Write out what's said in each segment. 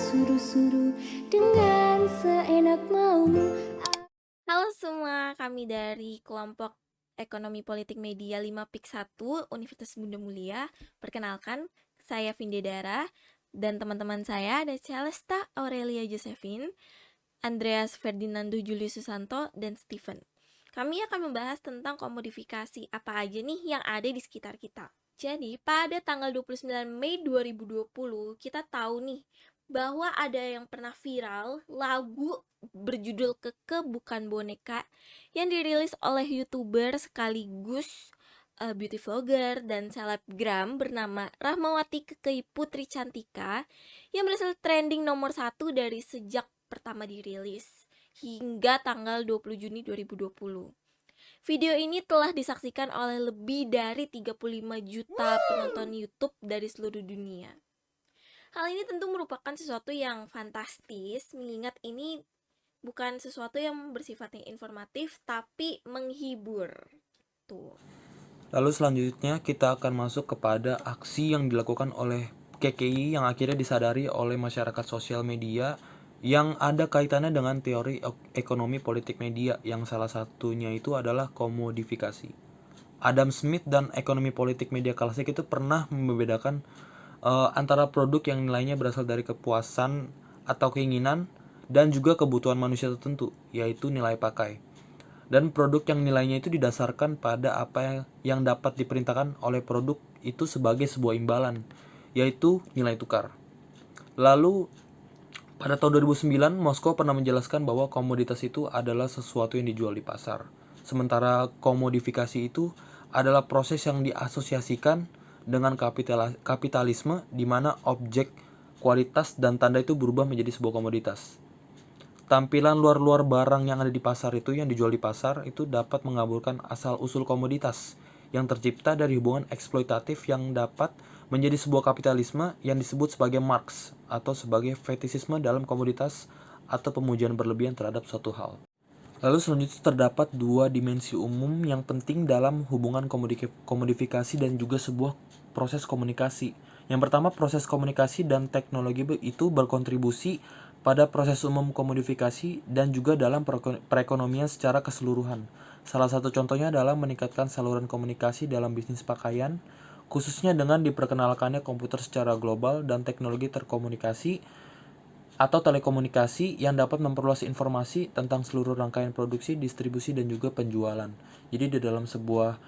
suruh-suruh dengan seenak mau. Halo semua, kami dari kelompok Ekonomi Politik Media 5PIK 1 Universitas Bunda Mulia. Perkenalkan, saya Vinde Dara dan teman-teman saya ada Celesta Aurelia Josephine, Andreas Ferdinando Julius Susanto, dan Steven. Kami akan membahas tentang komodifikasi apa aja nih yang ada di sekitar kita. Jadi, pada tanggal 29 Mei 2020, kita tahu nih bahwa ada yang pernah viral lagu berjudul Keke Bukan Boneka yang dirilis oleh YouTuber sekaligus beauty vlogger dan selebgram bernama Rahmawati Kekei Putri Cantika yang berhasil trending nomor 1 dari sejak pertama dirilis hingga tanggal 20 Juni 2020. Video ini telah disaksikan oleh lebih dari 35 juta penonton YouTube dari seluruh dunia. Hal ini tentu merupakan sesuatu yang fantastis, mengingat ini bukan sesuatu yang bersifatnya informatif, tapi menghibur. Tuh. Lalu selanjutnya kita akan masuk kepada aksi yang dilakukan oleh KKI yang akhirnya disadari oleh masyarakat sosial media yang ada kaitannya dengan teori ekonomi politik media yang salah satunya itu adalah komodifikasi. Adam Smith dan ekonomi politik media klasik itu pernah membedakan antara produk yang nilainya berasal dari kepuasan atau keinginan dan juga kebutuhan manusia tertentu, yaitu nilai pakai. Dan produk yang nilainya itu didasarkan pada apa yang dapat diperintahkan oleh produk itu sebagai sebuah imbalan, yaitu nilai tukar. Lalu pada tahun 2009, Moskow pernah menjelaskan bahwa komoditas itu adalah sesuatu yang dijual di pasar. Sementara komodifikasi itu adalah proses yang diasosiasikan dengan kapitalisme di mana objek, kualitas, dan tanda itu berubah menjadi sebuah komoditas. Tampilan luar-luar barang yang ada di pasar itu, yang dijual di pasar, itu dapat mengaburkan asal-usul komoditas yang tercipta dari hubungan eksploitatif yang dapat menjadi sebuah kapitalisme yang disebut sebagai Marx atau sebagai fetisisme dalam komoditas atau pemujian berlebihan terhadap suatu hal. Lalu selanjutnya terdapat dua dimensi umum yang penting dalam hubungan komodifikasi dan juga sebuah proses komunikasi. Yang pertama, proses komunikasi dan teknologi itu berkontribusi pada proses umum komodifikasi dan juga dalam perekonomian secara keseluruhan. Salah satu contohnya adalah meningkatkan saluran komunikasi dalam bisnis pakaian, khususnya dengan diperkenalkannya komputer secara global dan teknologi terkomunikasi atau telekomunikasi yang dapat memperluas informasi tentang seluruh rangkaian produksi, distribusi, dan juga penjualan. Jadi di dalam sebuah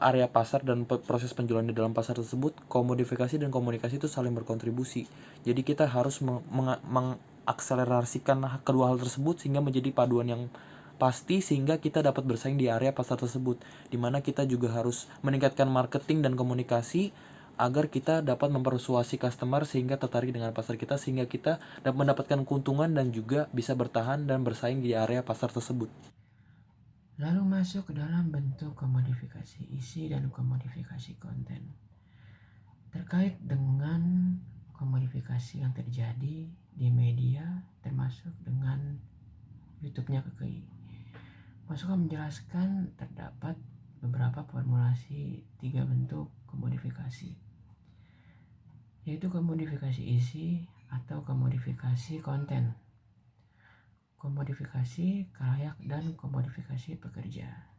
area pasar dan proses penjualan di dalam pasar tersebut, komodifikasi dan komunikasi itu saling berkontribusi. Jadi kita harus mengakselerasikan kedua hal tersebut sehingga menjadi paduan yang pasti sehingga kita dapat bersaing di area pasar tersebut, di mana kita juga harus meningkatkan marketing dan komunikasi agar kita dapat mempersuasi customer sehingga tertarik dengan pasar kita, sehingga kita dapat mendapatkan keuntungan dan juga bisa bertahan dan bersaing di area pasar tersebut. Lalu masuk ke dalam bentuk komodifikasi isi dan komodifikasi konten. Terkait dengan komodifikasi yang terjadi di media termasuk dengan YouTube-nya KKI. Masukan menjelaskan terdapat beberapa formulasi 3 bentuk komodifikasi, yaitu komodifikasi isi atau komodifikasi konten, komodifikasi kalayak, dan komodifikasi pekerja.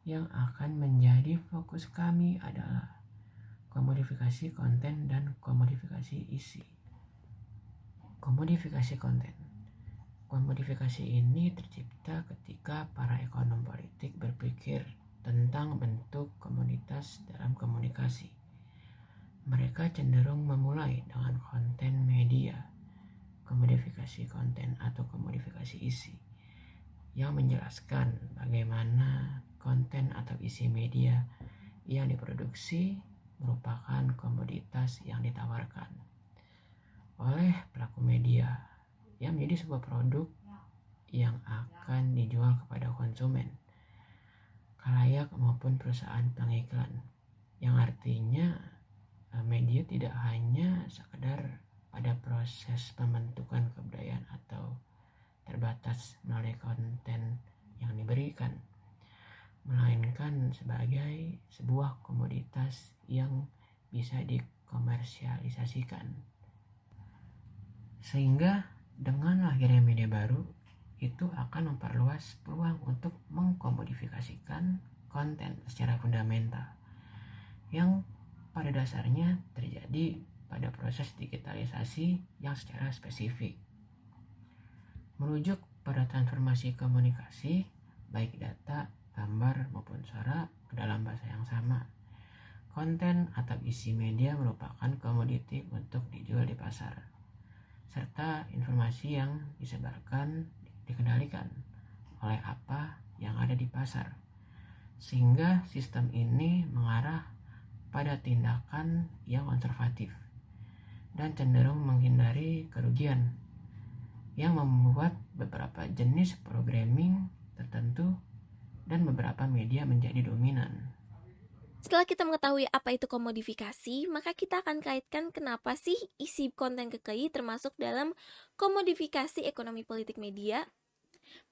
Yang akan menjadi fokus kami adalah komodifikasi konten dan komodifikasi isi. Komodifikasi konten. Komodifikasi ini tercipta ketika para ekonom politik berpikir tentang bentuk komoditas dalam komunikasi. Mereka cenderung memulai dengan konten media, komodifikasi konten atau komodifikasi isi, yang menjelaskan bagaimana konten atau isi media yang diproduksi merupakan komoditas yang ditawarkan oleh pelaku media yang menjadi sebuah produk yang akan dijual kepada konsumen, khalayak maupun perusahaan pengiklan, yang artinya media tidak hanya sekedar pada proses pembentukan kebudayaan atau terbatas melalui konten yang diberikan, melainkan sebagai sebuah komoditas yang bisa dikomersialisasikan. Sehingga dengan lahirnya media baru itu akan memperluas peluang untuk mengkomodifikasikan konten secara fundamental yang pada dasarnya terjadi pada proses digitalisasi yang secara spesifik. Merujuk pada transformasi komunikasi, baik data, gambar maupun suara ke dalam bahasa yang sama. Konten atau isi media merupakan komoditi untuk dijual di pasar, serta informasi yang disebarkan dikendalikan oleh apa yang ada di pasar, sehingga sistem ini mengarah pada tindakan yang konservatif dan cenderung menghindari kerugian, yang membuat beberapa jenis programming tertentu dan beberapa media menjadi dominan. Setelah kita mengetahui apa itu komodifikasi, maka kita akan kaitkan kenapa sih isi konten KKI termasuk dalam komodifikasi ekonomi politik media.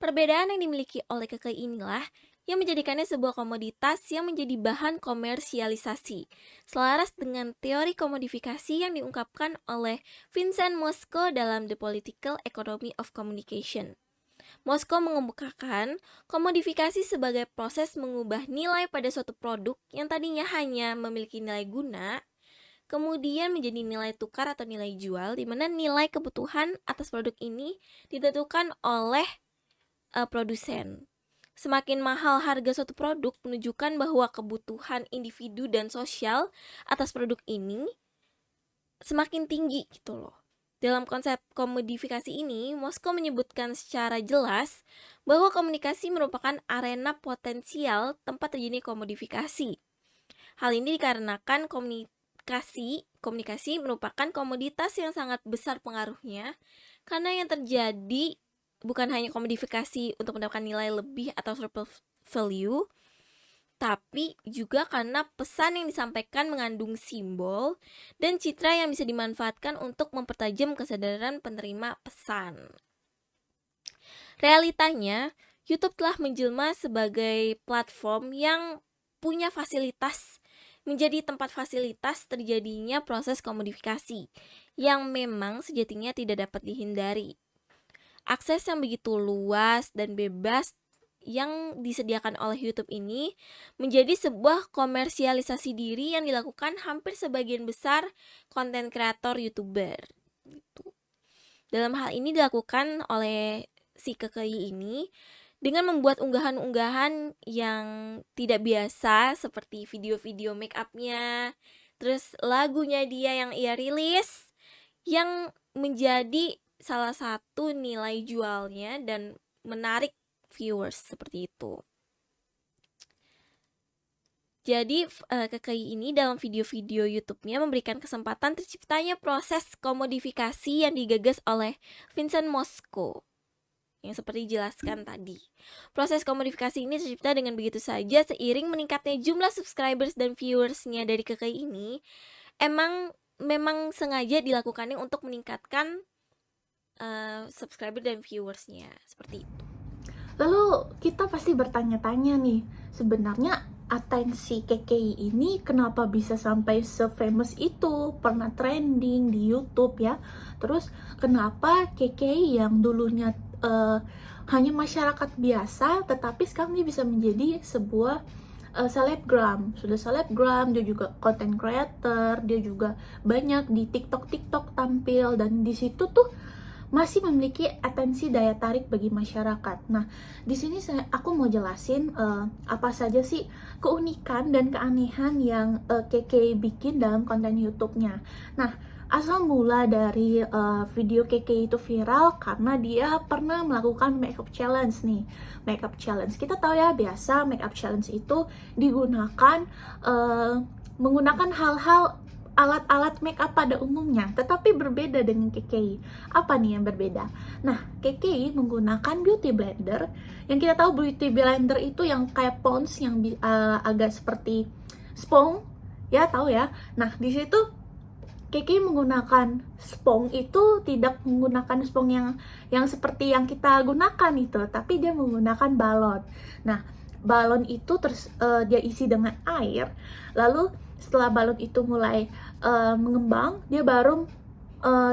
Perbedaan yang dimiliki oleh KKI inilah yang menjadikannya sebuah komoditas yang menjadi bahan komersialisasi, selaras dengan teori komodifikasi yang diungkapkan oleh Vincent Mosco dalam The Political Economy of Communication. Mosco mengemukakan komodifikasi sebagai proses mengubah nilai pada suatu produk yang tadinya hanya memiliki nilai guna, kemudian menjadi nilai tukar atau nilai jual, di mana nilai kebutuhan atas produk ini ditentukan oleh produsen. Semakin mahal harga suatu produk menunjukkan bahwa kebutuhan individu dan sosial atas produk ini semakin tinggi gitu loh. Dalam konsep komodifikasi ini, Mosco menyebutkan secara jelas bahwa komunikasi merupakan arena potensial tempat terjadi komodifikasi. Hal ini dikarenakan komunikasi merupakan komoditas yang sangat besar pengaruhnya, karena yang terjadi bukan hanya komodifikasi untuk mendapatkan nilai lebih atau surplus value, tapi juga karena pesan yang disampaikan mengandung simbol dan citra yang bisa dimanfaatkan untuk mempertajam kesadaran penerima pesan. Realitanya, YouTube telah menjelma sebagai platform yang punya fasilitas, menjadi tempat fasilitas terjadinya proses komodifikasi yang memang sejatinya tidak dapat dihindari. Akses yang begitu luas dan bebas yang disediakan oleh YouTube ini menjadi sebuah komersialisasi diri yang dilakukan hampir sebagian besar konten kreator YouTuber. Gitu. Dalam hal ini dilakukan oleh si KKI ini dengan membuat unggahan-unggahan yang tidak biasa seperti video-video make up-nya, terus lagunya dia yang ia rilis yang menjadi salah satu nilai jualnya dan menarik viewers seperti itu. Jadi KKI ini dalam video-video YouTube-nya memberikan kesempatan terciptanya proses komodifikasi yang digagas oleh Vincent Mosco yang seperti dijelaskan tadi. Proses komodifikasi ini tercipta dengan begitu saja seiring meningkatnya jumlah subscribers dan viewersnya dari KKI ini. Memang sengaja dilakukannya untuk meningkatkan subscriber dan viewersnya seperti itu. Lalu kita pasti bertanya-tanya nih, sebenarnya atensi KKI ini kenapa bisa sampai se-famous itu, pernah trending di YouTube ya. Terus kenapa KKI yang dulunya hanya masyarakat biasa, tetapi sekarang dia bisa menjadi sebuah selebgram. Sudah selebgram, dia juga content creator, dia juga banyak di TikTok tampil, dan di situ tuh masih memiliki atensi daya tarik bagi masyarakat. Nah, di sini aku mau jelasin apa saja sih keunikan dan keanehan yang KK bikin dalam konten YouTube-nya. Nah, asal mula dari video KK itu viral karena dia pernah melakukan makeup challenge nih. Makeup challenge, kita tahu ya, biasa makeup challenge itu digunakan menggunakan hal-hal alat-alat makeup pada umumnya, tetapi berbeda dengan KKI. Apa nih yang berbeda? Nah, KKI menggunakan beauty blender. Yang kita tahu beauty blender itu yang kayak Pond's yang agak seperti spong, ya tahu ya. Nah, di situ KKI menggunakan spong itu tidak menggunakan spong yang seperti yang kita gunakan itu, tapi dia menggunakan balon. Nah, balon itu dia isi dengan air, lalu setelah balon itu mulai mengembang, dia baru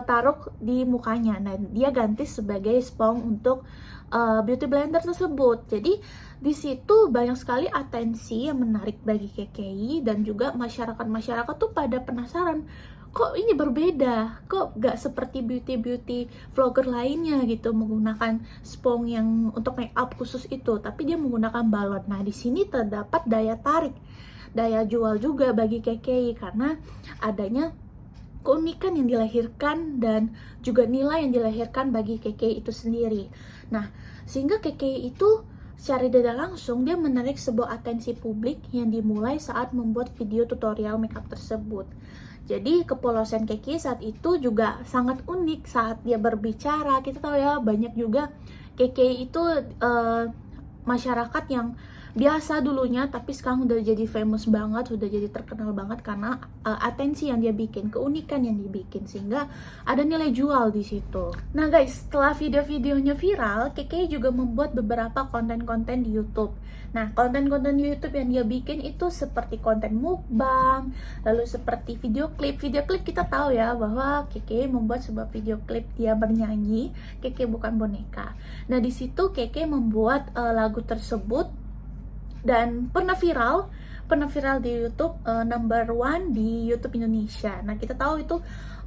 taruh di mukanya. Nah, dia ganti sebagai spons untuk beauty blender tersebut. Jadi di situ banyak sekali atensi yang menarik bagi KKI, dan juga masyarakat tuh pada penasaran, kok ini berbeda, kok gak seperti beauty vlogger lainnya gitu menggunakan spons yang untuk make up khusus itu, tapi dia menggunakan balon. Nah, di sini terdapat daya tarik, daya jual juga bagi KKI karena adanya keunikan yang dilahirkan dan juga nilai yang dilahirkan bagi KKI itu sendiri. Nah, sehingga KKI itu secara tidak langsung dia menarik sebuah atensi publik yang dimulai saat membuat video tutorial makeup tersebut. Jadi kepolosan KKI saat itu juga sangat unik saat dia berbicara. Kita tahu ya, banyak juga KKI itu masyarakat yang biasa dulunya, tapi sekarang udah jadi famous banget, udah jadi terkenal banget karena atensi yang dia bikin, keunikan yang dibikin, sehingga ada nilai jual di situ. Nah guys, setelah video-videonya viral, KKI juga membuat beberapa konten-konten di YouTube. Nah, konten-konten di YouTube yang dia bikin itu seperti konten mukbang, lalu seperti video klip. Video klip kita tahu ya bahwa KKI membuat sebuah video klip dia bernyanyi, KKI bukan boneka. Nah, di situ KKI membuat lagu tersebut dan pernah viral di YouTube, number 1 di YouTube Indonesia. Nah, kita tahu itu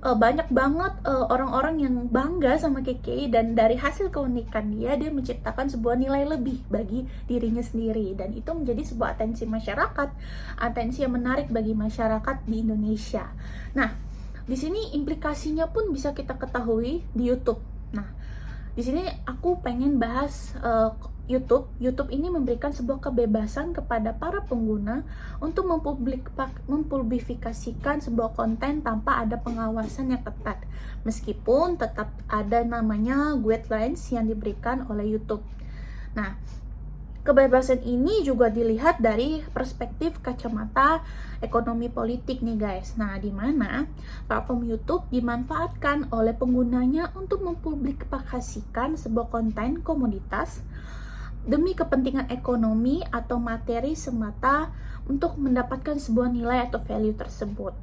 banyak banget orang-orang yang bangga sama KKI, dan dari hasil keunikan dia menciptakan sebuah nilai lebih bagi dirinya sendiri, dan itu menjadi sebuah atensi masyarakat, atensi yang menarik bagi masyarakat di Indonesia. Nah, di sini implikasinya pun bisa kita ketahui di YouTube. Nah, di sini aku pengen bahas YouTube ini memberikan sebuah kebebasan kepada para pengguna untuk mempublikasikan sebuah konten tanpa ada pengawasan yang ketat, meskipun tetap ada namanya guidelines yang diberikan oleh YouTube. Nah, kebebasan ini juga dilihat dari perspektif kacamata ekonomi politik nih guys. Nah, di mana platform YouTube dimanfaatkan oleh penggunanya untuk mempublikasikan sebuah konten komoditas demi kepentingan ekonomi atau materi semata untuk mendapatkan sebuah nilai atau value tersebut.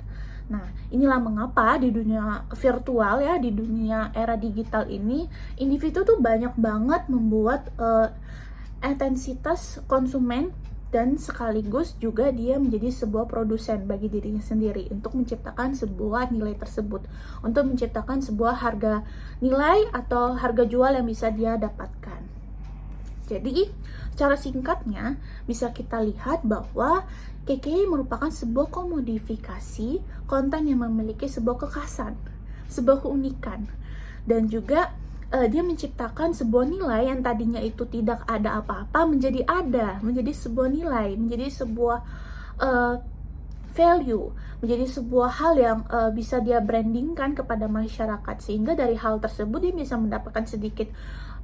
Nah, inilah mengapa di dunia virtual ya, di dunia era digital ini, individu tuh banyak banget membuat intensitas konsumen, dan sekaligus juga dia menjadi sebuah produsen bagi dirinya sendiri untuk menciptakan sebuah nilai tersebut, untuk menciptakan sebuah harga nilai atau harga jual yang bisa dia dapatkan. Jadi, secara singkatnya bisa kita lihat bahwa KKI merupakan sebuah komodifikasi konten yang memiliki sebuah kekhasan, sebuah keunikan, dan juga dia menciptakan sebuah nilai yang tadinya itu tidak ada apa-apa menjadi ada, menjadi sebuah nilai, menjadi sebuah value, menjadi sebuah hal yang bisa dia brandingkan kepada masyarakat, sehingga dari hal tersebut dia bisa mendapatkan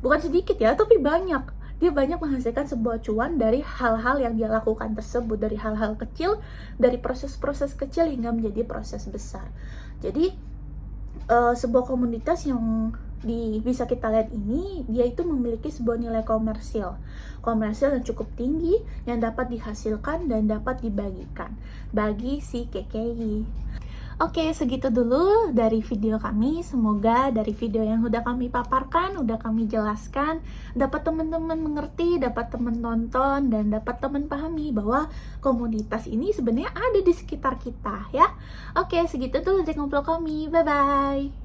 bukan sedikit ya, tapi banyak. Dia banyak menghasilkan sebuah cuan dari hal-hal yang dia lakukan tersebut, dari hal-hal kecil, dari proses-proses kecil hingga menjadi proses besar. Jadi sebuah komunitas yang bisa kita lihat ini, dia itu memiliki sebuah nilai komersial yang cukup tinggi, yang dapat dihasilkan dan dapat dibagikan bagi si KKI. Oke, segitu dulu dari video kami. Semoga dari video yang udah kami paparkan, udah kami jelaskan, dapat teman-teman mengerti, dapat teman nonton, dan dapat teman pahami bahwa komunitas ini sebenarnya ada di sekitar kita ya. Oke, segitu dulu dari ngobrol kami. Bye-bye.